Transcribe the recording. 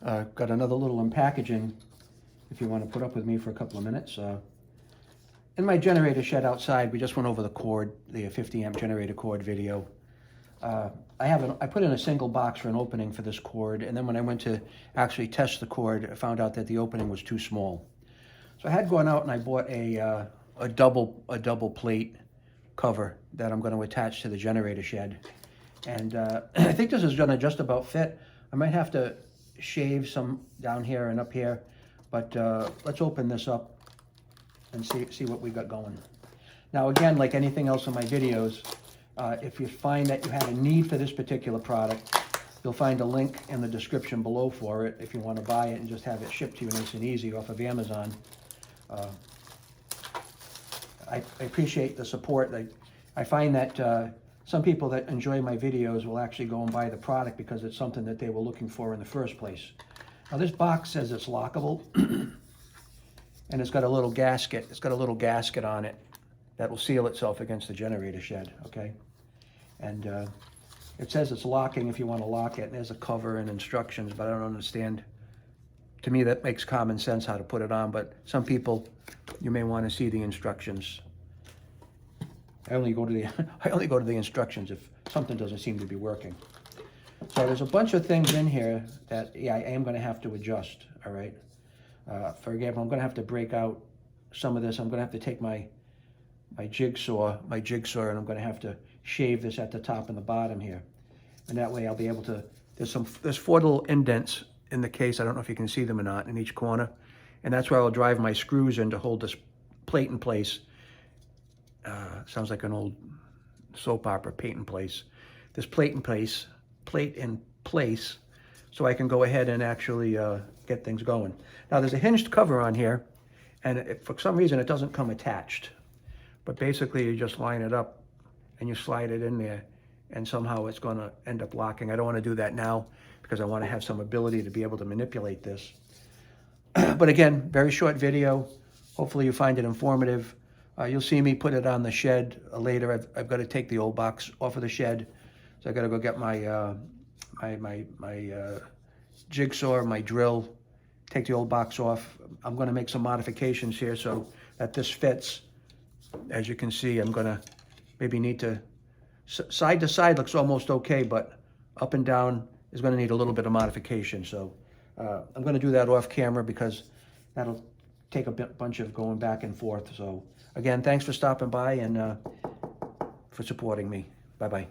Got another little unpackaging if you want to put up with me for a couple of minutes. In my generator shed outside, we just went over the cord, the 50 amp generator cord video. I put in a single box for an opening for this cord, and then when I went to actually test the cord, I found out that the opening was too small. So I had gone out and I bought a double plate cover that I'm going to attach to the generator shed, and I think this is going to just about fit. I might have to shave some down here and up here, but let's open this up and see what we got going. Now again, like anything else in my videos, if you find that you have a need for this particular product, you'll find a link in the description below for it if you want to buy it and just have it shipped to you nice and easy off of Amazon. I appreciate the support. I find that some people that enjoy my videos will actually go and buy the product because it's something that they were looking for in the first place. Now this box says it's lockable and it's got a little gasket. It's got a little gasket on it that will seal itself against the generator shed, okay? And it says it's locking if you want to lock it, and there's a cover and instructions, but I don't understand. To me, that makes common sense how to put it on, but some people, you may want to see the instructions. I only go to the instructions if something doesn't seem to be working. So there's a bunch of things in here that, yeah, I am going to have to adjust, all right? For example, I'm going to have to break out some of this. I'm going to have to take my jigsaw, and I'm going to have to shave this at the top and the bottom here. And that way I'll be able to, there's 4 little indents in the case. I don't know if you can see them or not in each corner. And that's where I'll drive my screws in to hold this plate in place. Sounds like an old soap opera, plate in place. This plate in place, so I can go ahead and actually get things going. Now there's a hinged cover on here, and for some reason it doesn't come attached. But basically you just line it up and you slide it in there, and somehow it's going to end up locking. I don't want to do that now because I want to have some ability to be able to manipulate this. But again, very short video. Hopefully you find it informative. You'll see me put it on the shed later. I've got to take the old box off of the shed, so I got to go get my my jigsaw, my drill, take the old box off. I'm going to make some modifications here so that this fits. As you can see, I'm going to maybe need to, side to side looks almost okay, but up and down is going to need a little bit of modification. So I'm going to do that off camera because that'll take a bunch of going back and forth. So again, thanks for stopping by and for supporting me. Bye-bye.